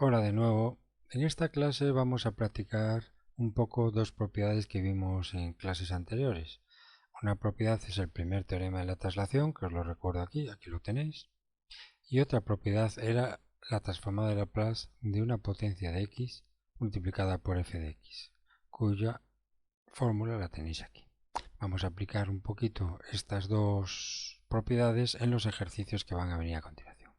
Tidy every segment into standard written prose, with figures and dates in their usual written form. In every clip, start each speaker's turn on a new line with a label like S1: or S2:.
S1: Hola de nuevo. En esta clase vamos a practicar un poco dos propiedades que vimos en clases anteriores. Una propiedad es el primer teorema de la traslación, que os lo recuerdo aquí lo tenéis. Y otra propiedad era la transformada de Laplace de una potencia de x multiplicada por f de x, cuya fórmula la tenéis aquí. Vamos a aplicar un poquito estas dos propiedades en los ejercicios que van a venir a continuación.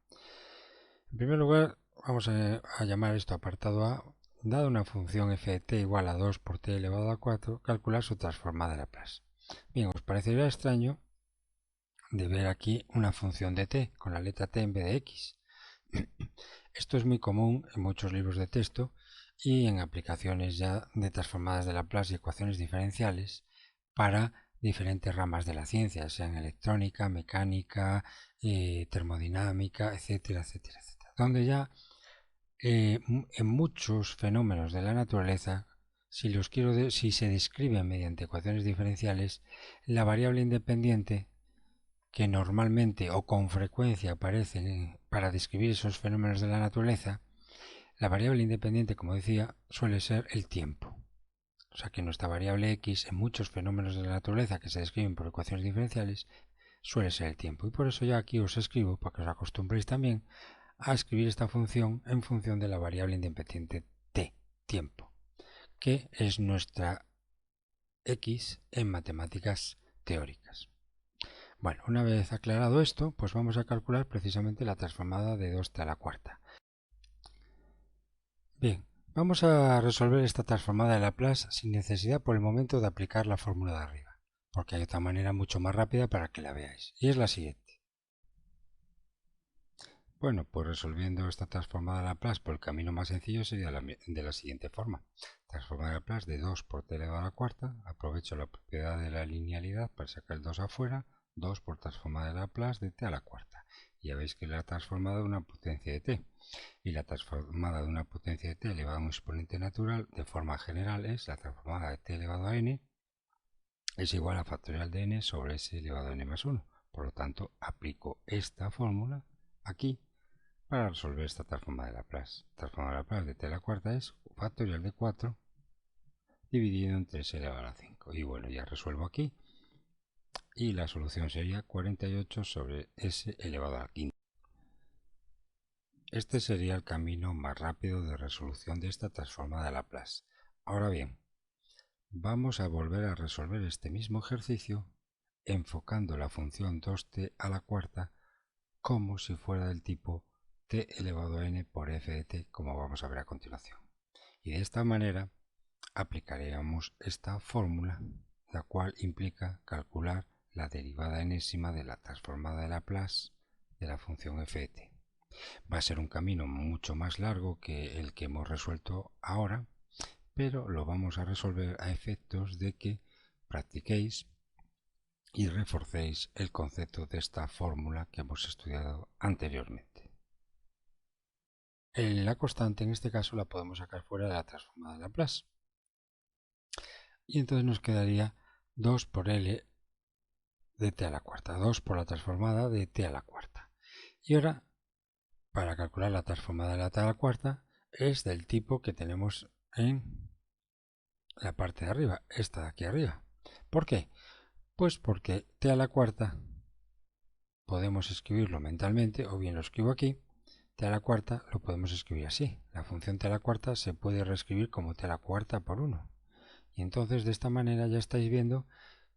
S1: En primer lugar, vamos a llamar esto apartado A. Dada una función f de t igual a 2 por t elevado a 4, calcular su transformada de Laplace. Bien, os parecerá extraño de ver aquí una función de t con la letra t en vez de x. Esto es muy común en muchos libros de texto y en aplicaciones ya de transformadas de Laplace y ecuaciones diferenciales para diferentes ramas de la ciencia, sean electrónica, mecánica, termodinámica, etcétera, etcétera, etcétera. Donde ya en muchos fenómenos de la naturaleza, si se describen mediante ecuaciones diferenciales, la variable independiente que normalmente o con frecuencia aparecen para describir esos fenómenos de la naturaleza, la variable independiente, como decía, suele ser el tiempo. O sea que nuestra variable x en muchos fenómenos de la naturaleza que se describen por ecuaciones diferenciales suele ser el tiempo. Y por eso ya aquí os escribo, para que os acostumbréis también a escribir esta función en función de la variable independiente t, tiempo, que es nuestra x en matemáticas teóricas. Bueno, una vez aclarado esto, pues vamos a calcular precisamente la transformada de 2t a la cuarta. Bien, vamos a resolver esta transformada de Laplace sin necesidad por el momento de aplicar la fórmula de arriba, porque hay otra manera mucho más rápida para que la veáis, y es la siguiente. Bueno, pues resolviendo esta transformada de Laplace por el camino más sencillo sería de la siguiente forma. Transformada de Laplace de 2 por t elevado a la cuarta, aprovecho la propiedad de la linealidad para sacar el 2 afuera, 2 por transformada de Laplace de t a la cuarta. Ya veis que la transformada de una potencia de t. Y la transformada de una potencia de t elevado a un exponente natural, de forma general, es la transformada de t elevado a n es igual a factorial de n sobre s elevado a n más 1. Por lo tanto, aplico esta fórmula aquí para resolver esta transformada de Laplace. Transformada de Laplace de t a la cuarta es factorial de 4 dividido entre s elevado a la 5. Y bueno, ya resuelvo aquí. Y la solución sería 48 sobre s elevado a la quinta. Este sería el camino más rápido de resolución de esta transformada de Laplace. Ahora bien, vamos a volver a resolver este mismo ejercicio enfocando la función 2t a la cuarta como si fuera del tipo t elevado a n por f de t, como vamos a ver a continuación. Y de esta manera aplicaríamos esta fórmula, la cual implica calcular la derivada enésima de la transformada de Laplace de la función f de t. Va a ser un camino mucho más largo que el que hemos resuelto ahora, pero lo vamos a resolver a efectos de que practiquéis y reforcéis el concepto de esta fórmula que hemos estudiado anteriormente. La constante en este caso la podemos sacar fuera de la transformada de Laplace. Y entonces nos quedaría 2 por L de t a la cuarta, 2 por la transformada de t a la cuarta. Y ahora, para calcular la transformada de la t a la cuarta, es del tipo que tenemos en la parte de arriba, esta de aquí arriba. ¿Por qué? Pues porque t a la cuarta podemos escribirlo mentalmente, o bien lo escribo aquí, t a la cuarta lo podemos escribir así. La función t a la cuarta se puede reescribir como t a la cuarta por 1. Y entonces de esta manera ya estáis viendo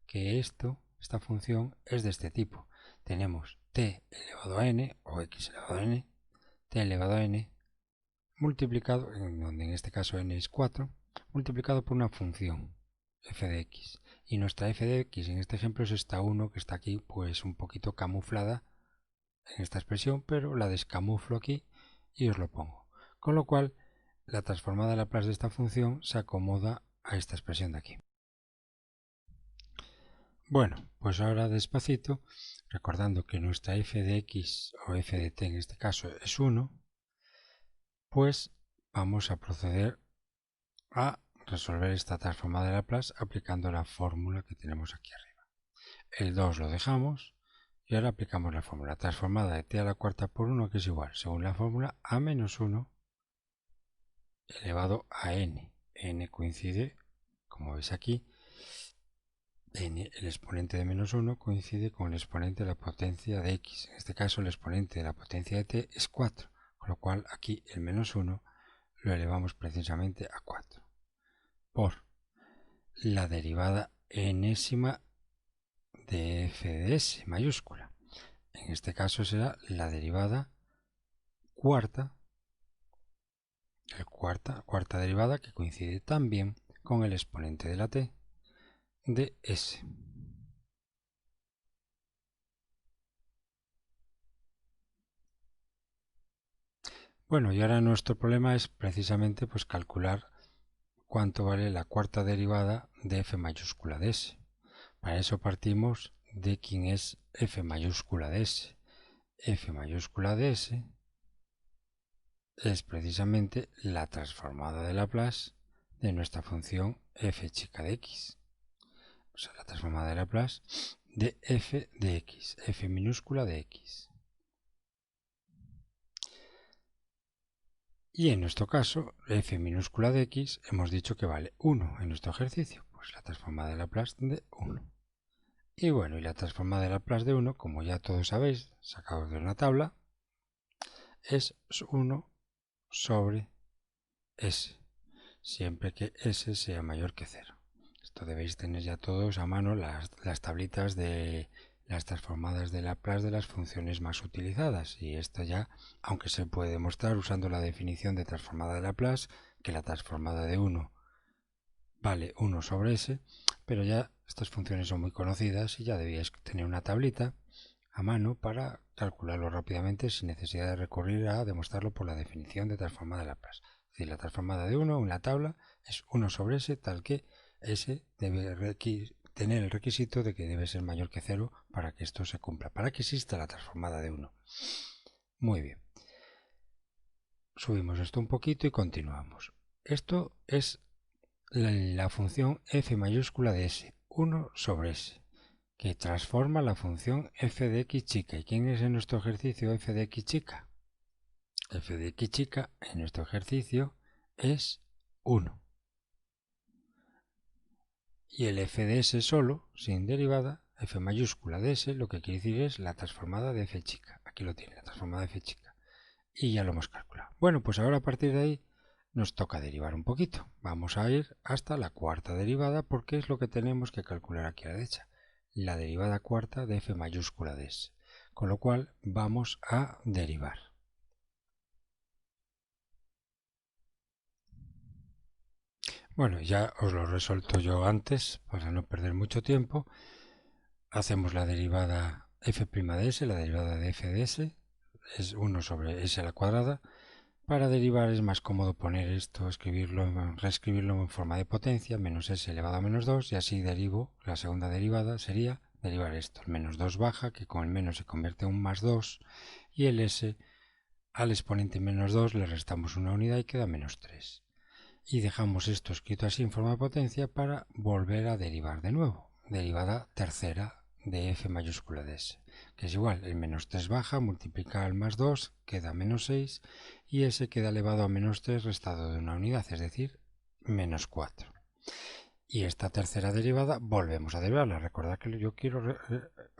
S1: que esta función es de este tipo. Tenemos t elevado a n, o x elevado a n, t elevado a n, multiplicado, donde en este caso n es 4, multiplicado por una función f de x. Y nuestra f de x en este ejemplo es esta 1 que está aquí pues un poquito camuflada en esta expresión, pero la descamuflo aquí y os lo pongo. Con lo cual, la transformada de Laplace de esta función se acomoda a esta expresión de aquí. Bueno, pues ahora despacito, recordando que nuestra f de x o f de t en este caso es 1, pues vamos a proceder a resolver esta transformada de Laplace aplicando la fórmula que tenemos aquí arriba. El 2 lo dejamos y ahora aplicamos la fórmula transformada de t a la cuarta por 1, que es igual, según la fórmula, a menos 1 elevado a n. N coincide, como veis aquí, n, el exponente de menos 1 coincide con el exponente de la potencia de x. En este caso el exponente de la potencia de t es 4, con lo cual aquí el menos 1 lo elevamos precisamente a 4 por la derivada enésima de f de s mayúscula. En este caso será la derivada cuarta, cuarta derivada, que coincide también con el exponente de la t de s. Bueno, y ahora nuestro problema es precisamente pues calcular cuánto vale la cuarta derivada de f mayúscula de s. Para eso partimos de quién es f mayúscula de s. F mayúscula de s es precisamente la transformada de Laplace de nuestra función f chica de x. O sea, la transformada de Laplace de f de x, f minúscula de x. Y en nuestro caso, f minúscula de x hemos dicho que vale 1 en nuestro ejercicio. Pues la transformada de Laplace de 1. Y bueno, y la transformada de Laplace de 1, como ya todos sabéis, sacados de una tabla, es 1 sobre s, siempre que s sea mayor que 0. Esto debéis tener ya todos a mano las tablitas de las transformadas de Laplace de las funciones más utilizadas. Y esto ya, aunque se puede demostrar usando la definición de transformada de Laplace, que la transformada de 1 vale 1 sobre s, pero ya estas funciones son muy conocidas y ya debíais tener una tablita a mano para calcularlo rápidamente sin necesidad de recurrir a demostrarlo por la definición de transformada de Laplace. Es decir, la transformada de 1 en la tabla es 1 sobre s, tal que s debe tener el requisito de que debe ser mayor que 0 para que esto se cumpla, para que exista la transformada de 1. Muy bien. Subimos esto un poquito y continuamos. Esto es la función f mayúscula de s, 1 sobre s, que transforma la función f de x chica. ¿Y quién es en nuestro ejercicio f de x chica? F de x chica en nuestro ejercicio es 1. Y el f de s solo, sin derivada, f mayúscula de s, lo que quiere decir es la transformada de f chica. Aquí lo tiene, la transformada de f chica. Y ya lo hemos calculado. Bueno, pues ahora a partir de ahí nos toca derivar un poquito. Vamos a ir hasta la cuarta derivada porque es lo que tenemos que calcular aquí a la derecha. La derivada cuarta de f mayúscula de s. Con lo cual vamos a derivar. Bueno, ya os lo he resuelto yo antes para no perder mucho tiempo. Hacemos la derivada f' de s, la derivada de f de s, es 1 sobre s a la cuadrada. Para derivar es más cómodo poner esto, reescribirlo en forma de potencia, menos s elevado a menos 2, y así derivo, la segunda derivada sería derivar esto. El menos 2 baja, que con el menos se convierte en un más 2, y el s al exponente menos 2 le restamos una unidad y queda menos 3. Y dejamos esto escrito así en forma de potencia para volver a derivar de nuevo. Derivada tercera de f mayúscula de s, que es igual, el menos 3 baja, multiplica al más 2, queda menos 6, y s queda elevado a menos 3 restado de una unidad, es decir, menos 4. Y esta tercera derivada volvemos a derivarla. Recordad que yo quiero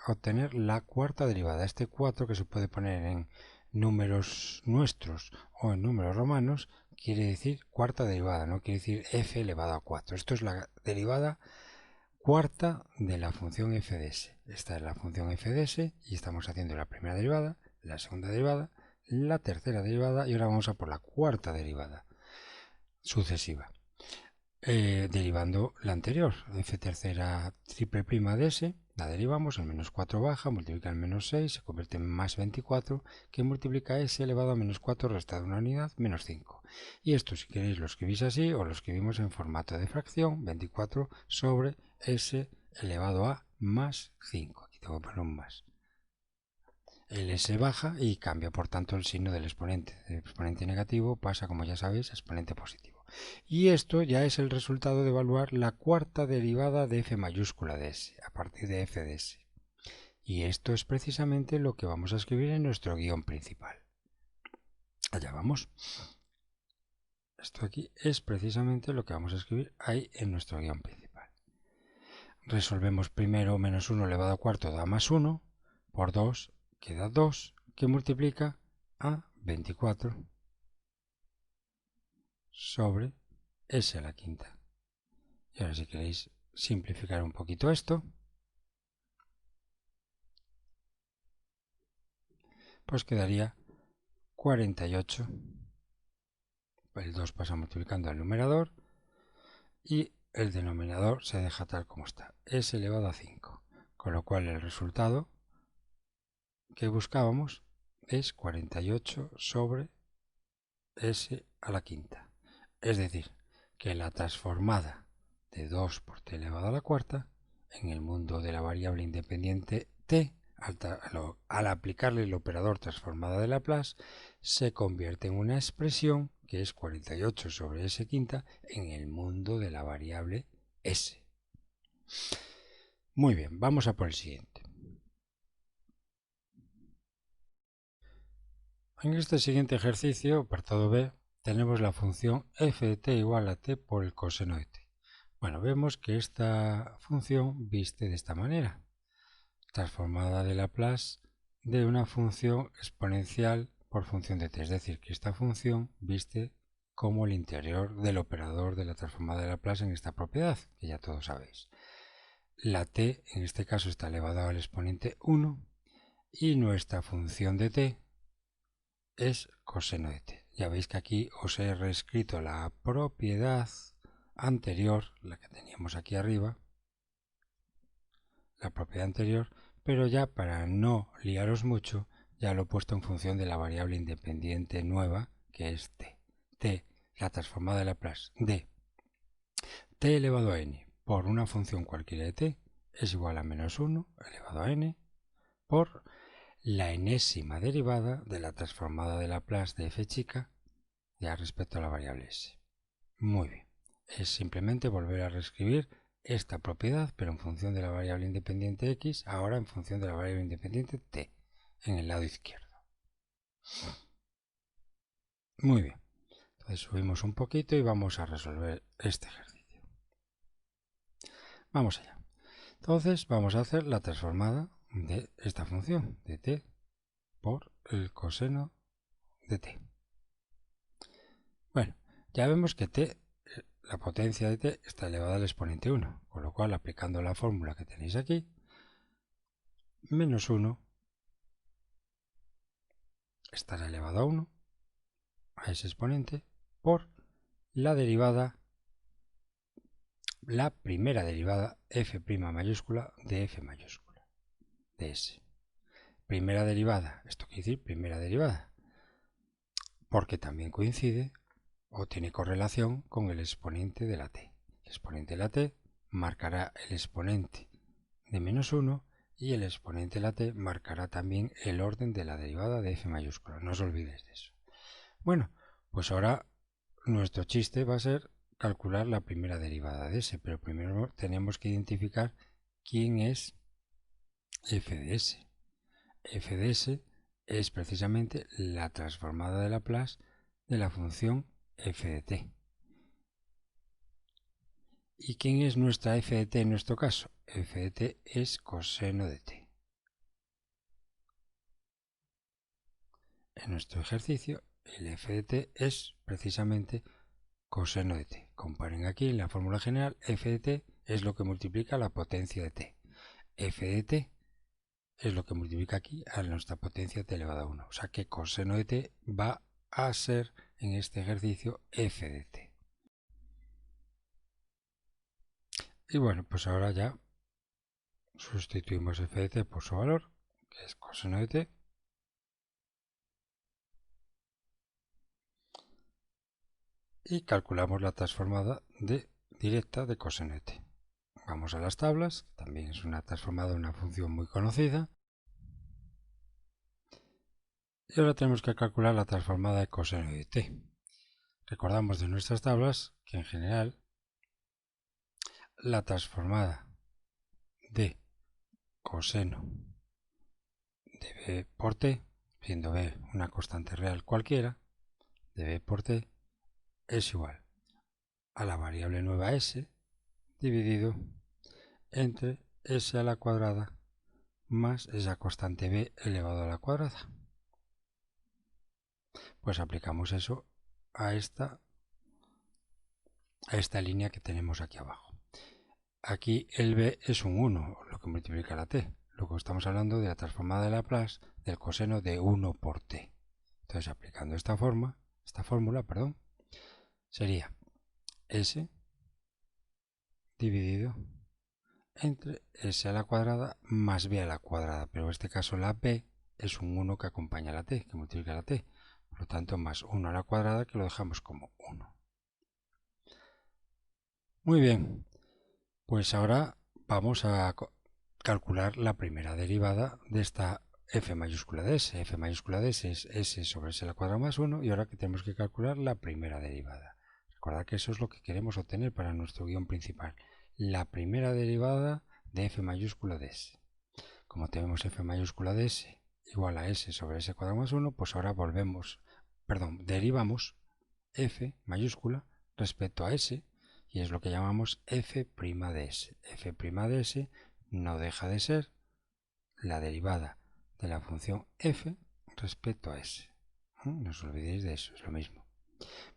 S1: obtener la cuarta derivada. Este 4 que se puede poner en números nuestros o en números romanos quiere decir cuarta derivada, no quiere decir f elevado a 4. Esto es la derivada cuarta de la función f de s. Esta es la función f de s y estamos haciendo la primera derivada, la segunda derivada, la tercera derivada y ahora vamos a por la cuarta derivada sucesiva. Derivando la anterior, f tercera triple prima de s, la derivamos, el menos 4 baja, multiplica el menos 6, se convierte en más 24, que multiplica s elevado a menos 4 restado una unidad, menos 5. Y esto, si queréis, lo escribís así o lo escribimos en formato de fracción, 24 sobre s elevado a más 5. Aquí tengo que poner un más. El s baja y cambia, por tanto, el signo del exponente. El exponente negativo pasa, como ya sabéis, a exponente positivo. Y esto ya es el resultado de evaluar la cuarta derivada de f mayúscula de s, a partir de f de s. Y esto es precisamente lo que vamos a escribir en nuestro guión principal. Allá vamos. esto aquí es precisamente lo que vamos a escribir ahí en nuestro guión principal. Resolvemos primero menos 1 elevado a cuarto da más 1, por 2 queda 2, que multiplica a 24 sobre s a la quinta. Y ahora si queréis simplificar un poquito esto, pues quedaría 48. El 2 pasa multiplicando al numerador y el denominador se deja tal como está, s elevado a 5. Con lo cual el resultado que buscábamos es 48 sobre s a la quinta. Es decir, que la transformada de 2 por t elevado a la cuarta en el mundo de la variable independiente t, al aplicarle el operador transformada de Laplace, se convierte en una expresión que es 48 sobre s quinta en el mundo de la variable s. Muy bien, vamos a por el siguiente. En este siguiente ejercicio, apartado B, tenemos la función f de t igual a t por el coseno de t. Bueno, vemos que esta función viste de esta manera. Transformada de Laplace de una función exponencial por función de t. Es decir, que esta función viste como el interior del operador de la transformada de Laplace en esta propiedad, que ya todos sabéis. La t en este caso está elevada al exponente 1 y nuestra función de t es coseno de t. Ya veis que aquí os he reescrito la propiedad anterior, la que teníamos aquí arriba, la propiedad anterior, pero ya para no liaros mucho, ya lo he puesto en función de la variable independiente nueva, que es t. T, la transformada de Laplace de t elevado a n por una función cualquiera de t es igual a menos 1 elevado a n por la enésima derivada de la transformada de Laplace de f chica ya respecto a la variable s. Muy bien, es simplemente volver a reescribir esta propiedad, pero en función de la variable independiente x, ahora en función de la variable independiente t, en el lado izquierdo. Muy bien, entonces subimos un poquito y vamos a resolver este ejercicio. Vamos allá. Entonces vamos a hacer la transformada de esta función, de t por el coseno de t. Bueno, ya vemos que t, la potencia de t está elevada al exponente 1, con lo cual aplicando la fórmula que tenéis aquí, menos 1 estará elevado a 1 a ese exponente por la derivada, la primera derivada f' mayúscula de f mayúscula de s. Primera derivada, esto quiere decir primera derivada, porque también coincide o tiene correlación con el exponente de la t. El exponente de la t marcará el exponente de menos 1 y el exponente de la t marcará también el orden de la derivada de f mayúscula. No os olvidéis de eso. Bueno, pues ahora nuestro chiste va a ser calcular la primera derivada de s, pero primero tenemos que identificar quién es f de s. F de s es precisamente la transformada de Laplace de la función f de t. ¿Y quién es nuestra f de t en nuestro caso? F de t es coseno de t. En nuestro ejercicio, el f de t es precisamente coseno de t. Comparen aquí en la fórmula general, f de t es lo que multiplica la potencia de t. F de t es lo que multiplica aquí a nuestra potencia t elevado a 1. O sea que coseno de t va a ser en este ejercicio f de t. Y bueno, pues ahora ya sustituimos f de t por su valor, que es coseno de t. Y calculamos la transformada directa de coseno de t. Vamos a las tablas, también es una transformada de una función muy conocida. Y ahora tenemos que calcular la transformada de coseno de t. Recordamos de nuestras tablas que en general la transformada de coseno de b por t, siendo b una constante real cualquiera, de b por t, es igual a la variable nueva s dividido entre s a la cuadrada más esa constante b elevado a la cuadrada. Pues aplicamos eso a esta línea que tenemos aquí abajo. Aquí el b es un 1, lo que multiplica la t. Luego estamos hablando de la transformada de Laplace del coseno de 1 por t. Entonces, aplicando esta fórmula, sería s dividido entre s a la cuadrada más b a la cuadrada. Pero en este caso la b es un 1 que acompaña a la t, que multiplica la t. Por lo tanto, más 1 a la cuadrada, que lo dejamos como 1. Muy bien, pues ahora vamos a calcular la primera derivada de esta f mayúscula de s. F mayúscula de s es s sobre s a la cuadrada más 1 y ahora que tenemos que calcular la primera derivada. Recordad que eso es lo que queremos obtener para nuestro guión principal. La primera derivada de f mayúscula de s. Como tenemos f mayúscula de s igual a s sobre s cuadrado más 1, pues ahora derivamos f mayúscula respecto a s y es lo que llamamos f' de s. F' de s no deja de ser la derivada de la función f respecto a s. No os olvidéis de eso, es lo mismo.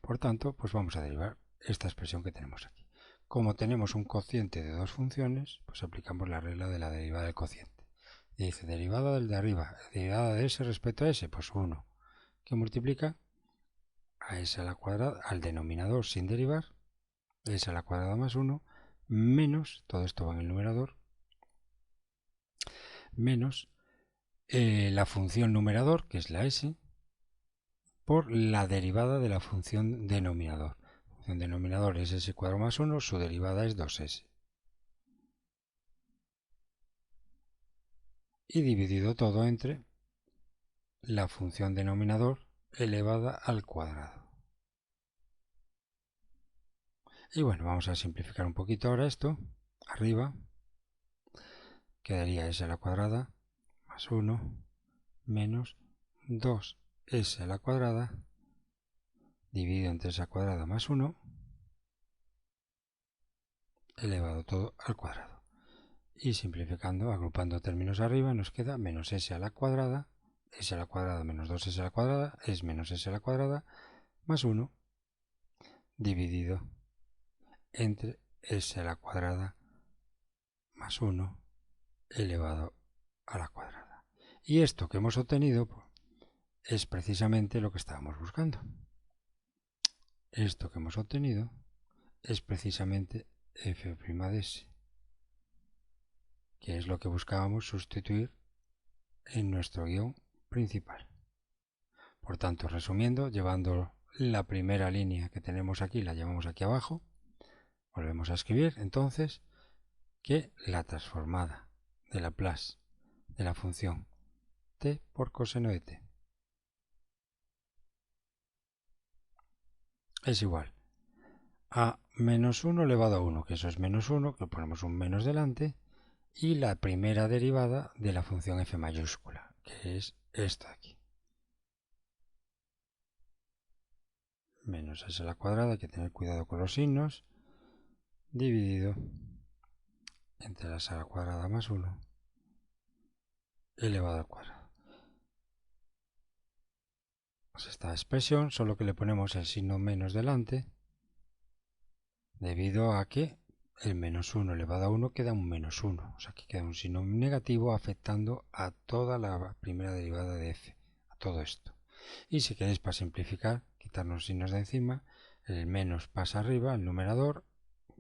S1: Por tanto, pues vamos a derivar esta expresión que tenemos aquí. Como tenemos un cociente de dos funciones, pues aplicamos la regla de la derivada del cociente. Y dice, derivada del de arriba, derivada de s respecto a s, pues 1, que multiplica a s a la cuadrada, al denominador sin derivar, s a la cuadrada más 1, menos, todo esto va en el numerador, menos la función numerador, que es la s, por la derivada de la función denominador. La función denominador es s cuadrado más 1, su derivada es 2s. Y dividido todo entre la función denominador elevada al cuadrado. Y bueno, vamos a simplificar un poquito ahora esto. Arriba quedaría s a la cuadrada más 1 menos 2s a la cuadrada dividido entre s cuadrada más 1 elevado todo al cuadrado. Y simplificando, agrupando términos arriba, nos queda menos s a la cuadrada menos 2s a la cuadrada es menos s a la cuadrada más 1 dividido entre s a la cuadrada más 1 elevado a la cuadrada. Y esto que hemos obtenido es precisamente lo que estábamos buscando. Esto que hemos obtenido es precisamente f' de s, que es lo que buscábamos sustituir en nuestro guión principal. Por tanto, resumiendo, llevando la primera línea que tenemos aquí, la llevamos aquí abajo, volvemos a escribir entonces que la transformada de Laplace de la función t por coseno de t es igual a menos 1 elevado a 1, que eso es menos 1, que ponemos un menos delante, y la primera derivada de la función f mayúscula, que es esta de aquí. Menos s a la cuadrada, hay que tener cuidado con los signos, dividido entre la s a la cuadrada más 1 elevado al cuadrado. Pues esta expresión, solo que le ponemos el signo menos delante, debido a que el menos 1 elevado a 1 queda un menos 1. O sea que queda un signo negativo afectando a toda la primera derivada de f, a todo esto. Y si queréis, para simplificar, quitarnos signos de encima, el menos pasa arriba al numerador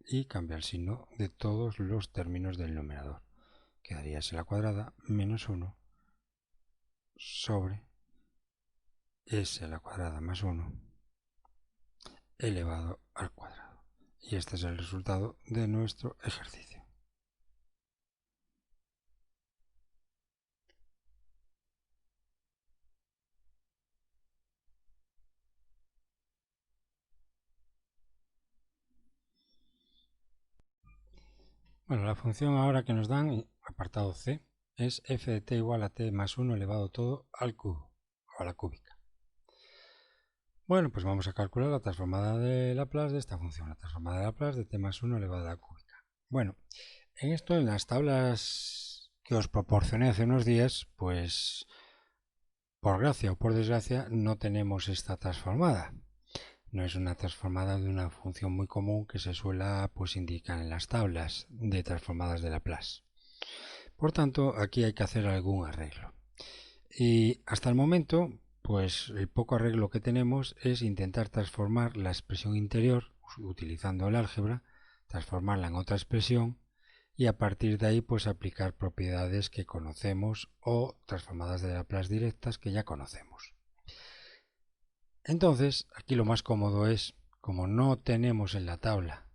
S1: y cambia el signo de todos los términos del numerador. Quedaría s a la cuadrada menos 1 sobre s a la cuadrada más 1 elevado al cuadrado. Y este es el resultado de nuestro ejercicio. Bueno, la función ahora que nos dan, apartado C, es f de t igual a t más 1 elevado todo al cubo, o a la cúbica. Bueno, pues vamos a calcular la transformada de Laplace de esta función, la transformada de Laplace de t más 1 elevado a la cúbica. Bueno, en esto, en las tablas que os proporcioné hace unos días, pues por gracia o por desgracia no tenemos esta transformada. No es una transformada de una función muy común que se suele pues, indicar en las tablas de transformadas de Laplace. Por tanto, aquí hay que hacer algún arreglo. Y hasta el momento, pues el poco arreglo que tenemos es intentar transformar la expresión interior, utilizando el álgebra, transformarla en otra expresión y a partir de ahí pues aplicar propiedades que conocemos o transformadas de Laplace directas que ya conocemos. Entonces, aquí lo más cómodo es, como no tenemos en la tabla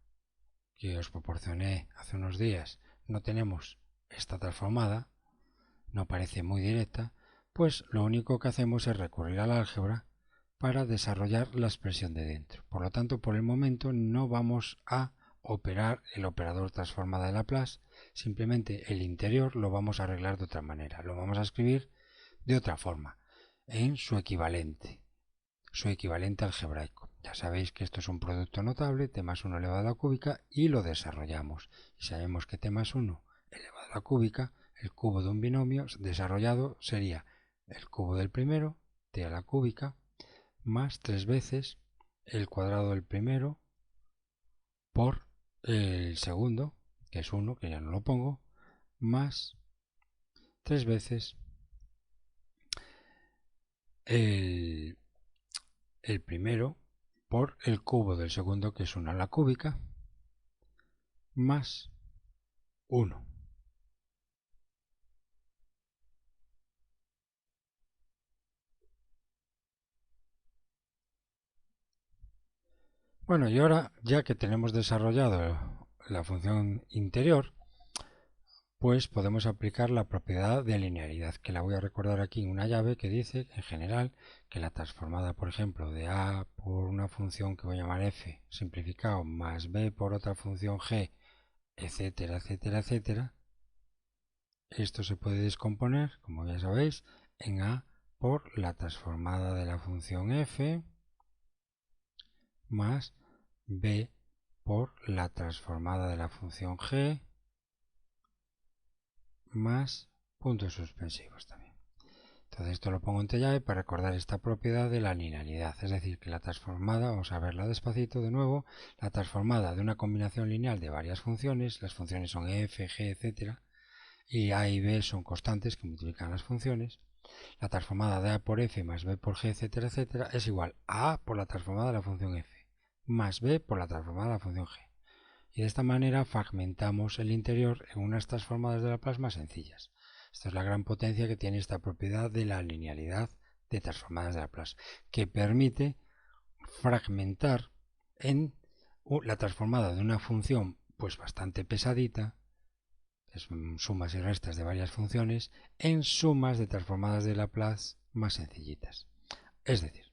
S1: que os proporcioné hace unos días, no tenemos esta transformada, no parece muy directa, pues lo único que hacemos es recurrir al álgebra para desarrollar la expresión de dentro. Por lo tanto, por el momento no vamos a operar el operador transformada de Laplace, simplemente el interior lo vamos a arreglar de otra manera, lo vamos a escribir de otra forma, en su equivalente algebraico. Ya sabéis que esto es un producto notable, t más 1 elevado a la cúbica, y lo desarrollamos. Y sabemos que t más 1 elevado a la cúbica, el cubo de un binomio desarrollado sería el cubo del primero, t a la cúbica, más 3 veces el cuadrado del primero por el segundo, que es 1, que ya no lo pongo, más 3 veces el primero por el cubo del segundo, que es 1 a la cúbica, más 1. Bueno, y ahora, ya que tenemos desarrollado la función interior, pues podemos aplicar la propiedad de linealidad, que la voy a recordar aquí en una llave que dice, en general, que la transformada, por ejemplo, de a por una función que voy a llamar f simplificado, más b por otra función g, etcétera, etcétera, etcétera, esto se puede descomponer, como ya sabéis, en a por la transformada de la función f más b por la transformada de la función g más puntos suspensivos también. Entonces esto lo pongo entre llave para recordar esta propiedad de la linealidad, es decir, que la transformada, vamos a verla despacito de nuevo, la transformada de una combinación lineal de varias funciones, las funciones son f, g, etcétera, y a y b son constantes que multiplican las funciones. La transformada de a por f más b por g, etcétera, etcétera, es igual a por la transformada de la función f más b por la transformada de la función g. Y de esta manera fragmentamos el interior en unas transformadas de Laplace más sencillas. Esta es la gran potencia que tiene esta propiedad de la linealidad de transformadas de Laplace, que permite fragmentar en la transformada de una función pues bastante pesadita, es sumas y restas de varias funciones, en sumas de transformadas de Laplace más sencillitas. Es decir,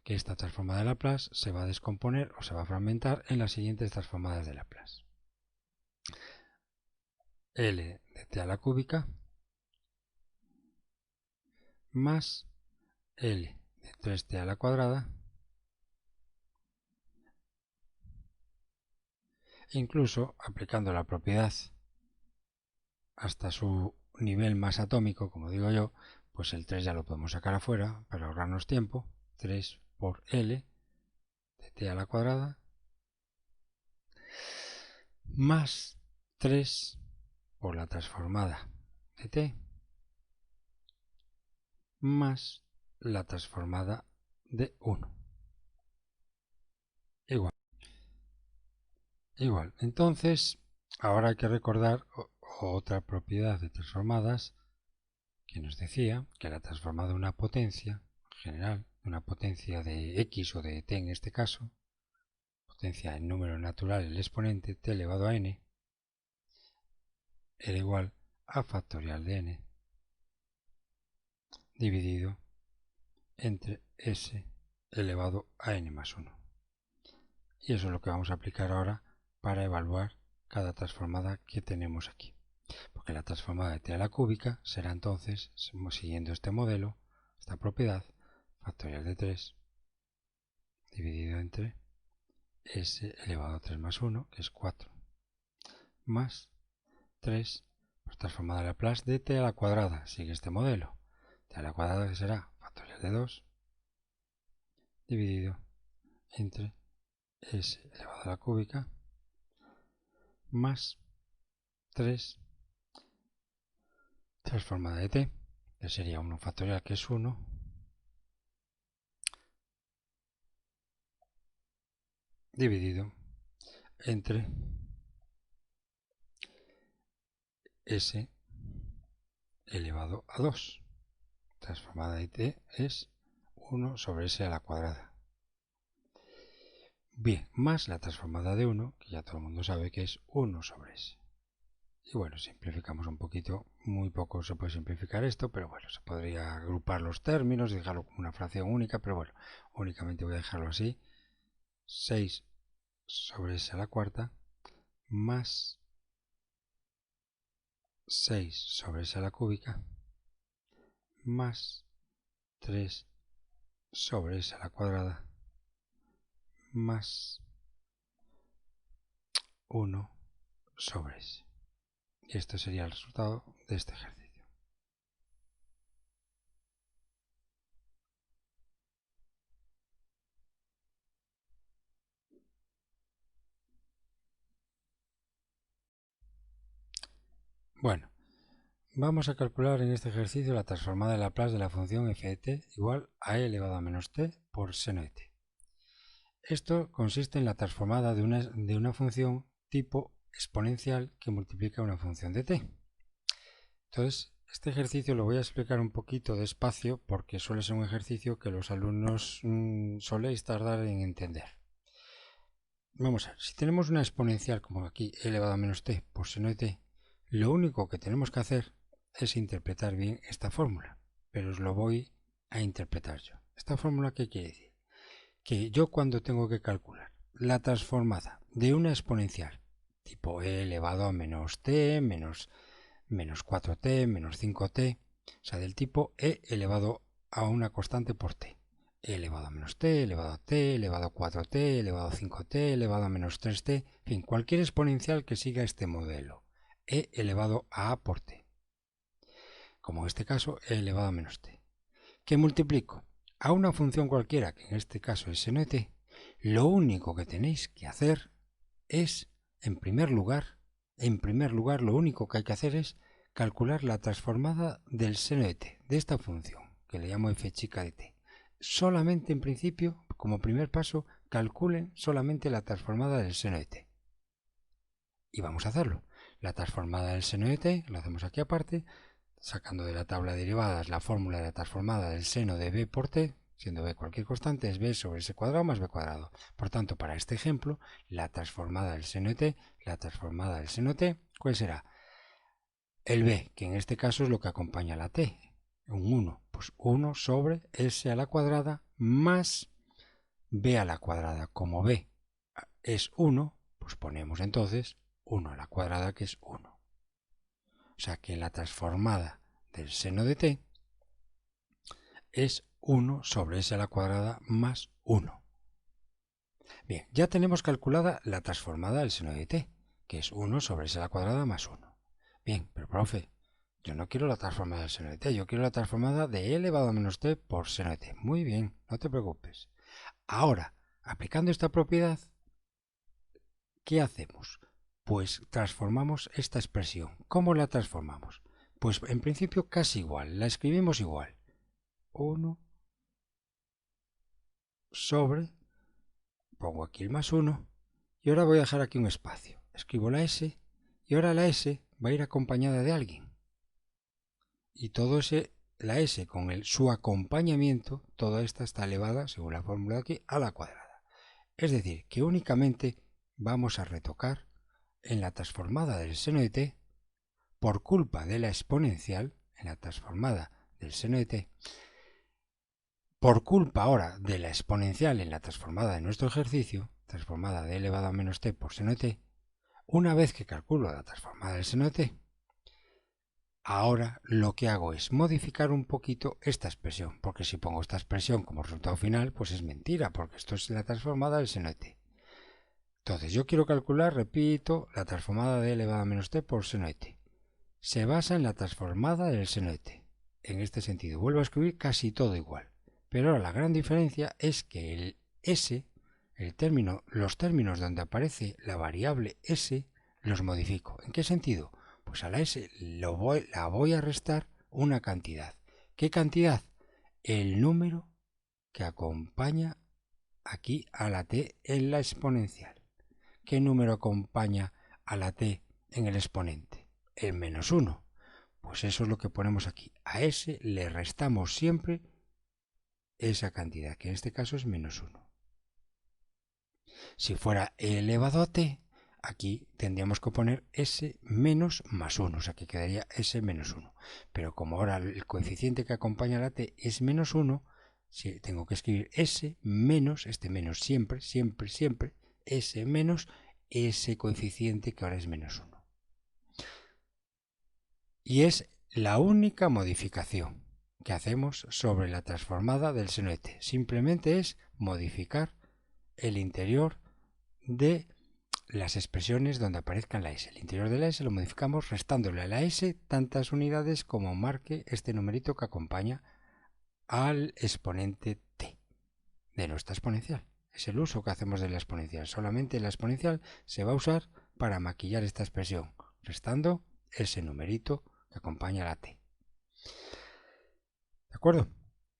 S1: que esta transformada de Laplace se va a descomponer o se va a fragmentar en las siguientes transformadas de Laplace. L de t a la cúbica más L de 3t a la cuadrada, incluso aplicando la propiedad hasta su nivel más atómico, como digo yo, pues el 3 ya lo podemos sacar afuera para ahorrarnos tiempo. 3 por L de t a la cuadrada más 3 por la transformada de t más la transformada de 1. Igual. Entonces, ahora hay que recordar otra propiedad de transformadas que nos decía que la transformada de una potencia, en general, una potencia de x o de t en este caso, potencia en número natural, el exponente t elevado a n, era igual a factorial de n dividido entre s elevado a n más 1. Y eso es lo que vamos a aplicar ahora para evaluar cada transformada que tenemos aquí. Porque la transformada de t a la cúbica será entonces, siguiendo este modelo, esta propiedad, factorial de 3 entre s elevado a 3 más 1, que es 4, más 3, pues transformada a Laplace de t a la cuadrada, sigue este modelo, t a la cuadrada que será factorial de 2, dividido entre s elevado a la cúbica, más 3 transformada de t, que sería 1 factorial, que es 1, dividido entre s elevado a 2. Transformada de t es 1 sobre s a la cuadrada. Bien, más la transformada de 1, que ya todo el mundo sabe que es 1 sobre s. Y bueno, simplificamos un poquito, muy poco se puede simplificar esto, pero bueno, se podría agrupar los términos y dejarlo como una fracción única, pero bueno, únicamente voy a dejarlo así. 6 sobre s a la cuarta más 6 sobre s a la cúbica más 3 sobre s a la cuadrada más 1 sobre s. Y esto sería el resultado de este ejercicio. Bueno, vamos a calcular en este ejercicio la transformada de Laplace de la función f de t igual a e elevado a menos t por seno de t. Esto consiste en la transformada de una función tipo exponencial que multiplica una función de t. Entonces, este ejercicio lo voy a explicar un poquito despacio porque suele ser un ejercicio que los alumnos soléis tardar en entender. Vamos a ver, si tenemos una exponencial como aquí e elevado a menos t por seno de t, lo único que tenemos que hacer es interpretar bien esta fórmula, pero os lo voy a interpretar yo. ¿Esta fórmula qué quiere decir? Que yo cuando tengo que calcular la transformada de una exponencial tipo e elevado a menos t, menos 4t, menos 5t, o sea, del tipo e elevado a una constante por t, e elevado a menos t, elevado a t, elevado a 4t, elevado a 5t, elevado a menos 3t, en fin, cualquier exponencial que siga este modelo, e elevado a por t, como en este caso e elevado a menos t, que multiplico a una función cualquiera, que en este caso es seno de t, lo único que tenéis que hacer es, en primer lugar, lo único que hay que hacer es calcular la transformada del seno de t, de esta función, que le llamo f chica de t. Solamente en principio, como primer paso, calculen solamente la transformada del seno de t. Y vamos a hacerlo. La transformada del seno de t, lo hacemos aquí aparte, sacando de la tabla de derivadas la fórmula de la transformada del seno de b por t, siendo b cualquier constante, es b sobre s cuadrado más b cuadrado. Por tanto, para este ejemplo, la transformada del seno de t, la transformada del seno de t, ¿cuál será? El b, que en este caso es lo que acompaña a la t, un 1, pues 1 sobre s a la cuadrada más b a la cuadrada. Como b es 1, pues ponemos entonces 1 a la cuadrada, que es 1. O sea que la transformada del seno de t es 1 sobre s a la cuadrada más 1. Bien, ya tenemos calculada la transformada del seno de t, que es 1 sobre s a la cuadrada más 1. Bien, pero profe, yo no quiero la transformada del seno de t, yo quiero la transformada de e elevado a menos t por seno de t. Muy bien, no te preocupes. Ahora, aplicando esta propiedad, ¿qué hacemos? Pues transformamos esta expresión. ¿Cómo la transformamos? Pues en principio casi igual, la escribimos igual. 1 sobre, pongo aquí el más 1, y ahora voy a dejar aquí un espacio. Escribo la S, y ahora la S va a ir acompañada de alguien. Y todo la S con su acompañamiento, toda esta está elevada, según la fórmula de aquí, a la cuadrada. Es decir, que únicamente vamos a retocar en la transformada del seno de t, por culpa de la exponencial, en la transformada del seno de t, por culpa ahora de la exponencial en la transformada de nuestro ejercicio, transformada de e elevado a menos t por seno de t, una vez que calculo la transformada del seno de t, Ahora lo que hago es modificar un poquito esta expresión, porque si pongo esta expresión como resultado final, pues es mentira, porque esto es la transformada del seno de t. Entonces yo quiero calcular, repito, la transformada de elevado a menos t por seno de t. Se basa en la transformada del seno de t. En este sentido, vuelvo a escribir casi todo igual. Pero ahora la gran diferencia es que el s, los términos donde aparece la variable s, los modifico. ¿En qué sentido? Pues a la s la voy a restar una cantidad. ¿Qué cantidad? El número que acompaña aquí a la t en la exponencial. ¿Qué número acompaña a la t en el exponente? El menos 1. Pues eso es lo que ponemos aquí. A s le restamos siempre esa cantidad, que en este caso es menos 1. Si fuera e elevado a t, aquí tendríamos que poner s menos más 1, o sea que quedaría s menos 1. Pero como ahora el coeficiente que acompaña a la t es menos 1, tengo que escribir s menos, este menos siempre, s menos ese coeficiente que ahora es menos 1. Y es la única modificación que hacemos sobre la transformada del seno de t. Simplemente es modificar el interior de las expresiones donde aparezcan la s. El interior de la s lo modificamos restándole a la s tantas unidades como marque este numerito que acompaña al exponente t de nuestra exponencial. Es el uso que hacemos de la exponencial. Solamente la exponencial se va a usar para maquillar esta expresión, restando ese numerito que acompaña a la t. ¿De acuerdo?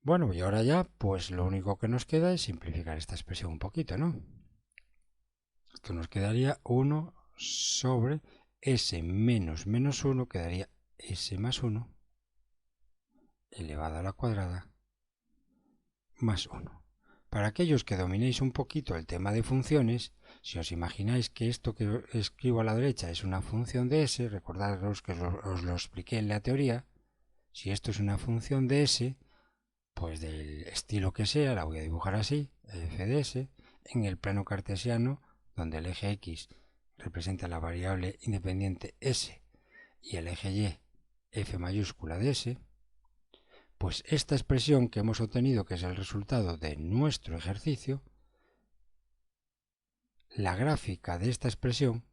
S1: Bueno, y ahora ya, pues lo único que nos queda es simplificar esta expresión un poquito, ¿no? Esto nos quedaría 1 sobre s menos menos 1, quedaría s más 1 elevado a la cuadrada más 1. Para aquellos que dominéis un poquito el tema de funciones, si os imagináis que esto que escribo a la derecha es una función de s, recordaros que os lo expliqué en la teoría. Si esto es una función de s, pues del estilo que sea, la voy a dibujar así, f de s, en el plano cartesiano, donde el eje x representa la variable independiente s y el eje y, f mayúscula de s, pues esta expresión que hemos obtenido, que es el resultado de nuestro ejercicio, la gráfica de esta expresión,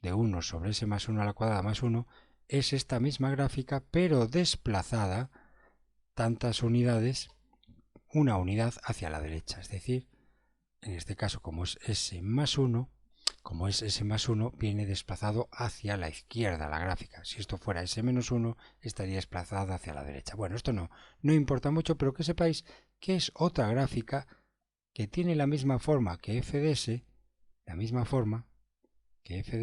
S1: de 1 sobre s más 1 a la cuadrada más 1, es esta misma gráfica, pero desplazada tantas unidades, una unidad hacia la derecha. Es decir, en este caso, como es s más 1, viene desplazado hacia la izquierda la gráfica. Si esto fuera s menos 1, estaría desplazada hacia la derecha. Bueno, esto no importa mucho, pero que sepáis que es otra gráfica que tiene la misma forma que f de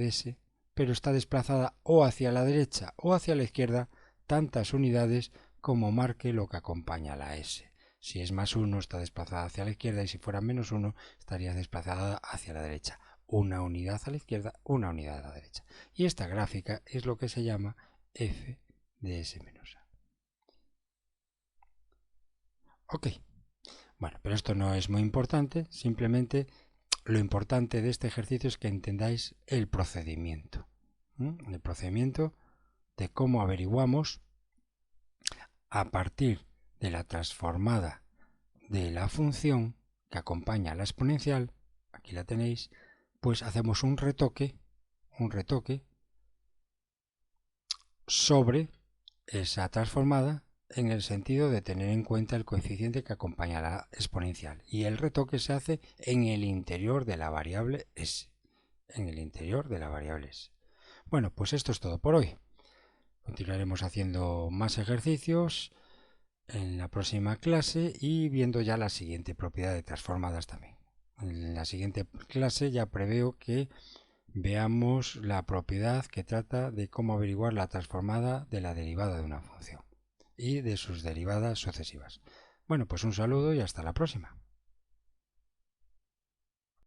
S1: s, pero está desplazada o hacia la derecha o hacia la izquierda tantas unidades como marque lo que acompaña a la s. Si es más 1 está desplazada hacia la izquierda y si fuera menos 1 estaría desplazada hacia la derecha. Una unidad a la izquierda, una unidad a la derecha. Y esta gráfica es lo que se llama f de s menos a. Ok. Bueno, pero esto no es muy importante, simplemente lo importante de este ejercicio es que entendáis el procedimiento. El procedimiento de cómo averiguamos a partir de la transformada de la función que acompaña a la exponencial, aquí la tenéis, pues hacemos un retoque sobre esa transformada en el sentido de tener en cuenta el coeficiente que acompaña a la exponencial. Y el retoque se hace en el interior de la variable s. Bueno, pues esto es todo por hoy. Continuaremos haciendo más ejercicios en la próxima clase y viendo ya la siguiente propiedad de transformadas también. En la siguiente clase ya preveo que veamos la propiedad que trata de cómo averiguar la transformada de la derivada de una función y de sus derivadas sucesivas. Bueno, pues un saludo y hasta la próxima.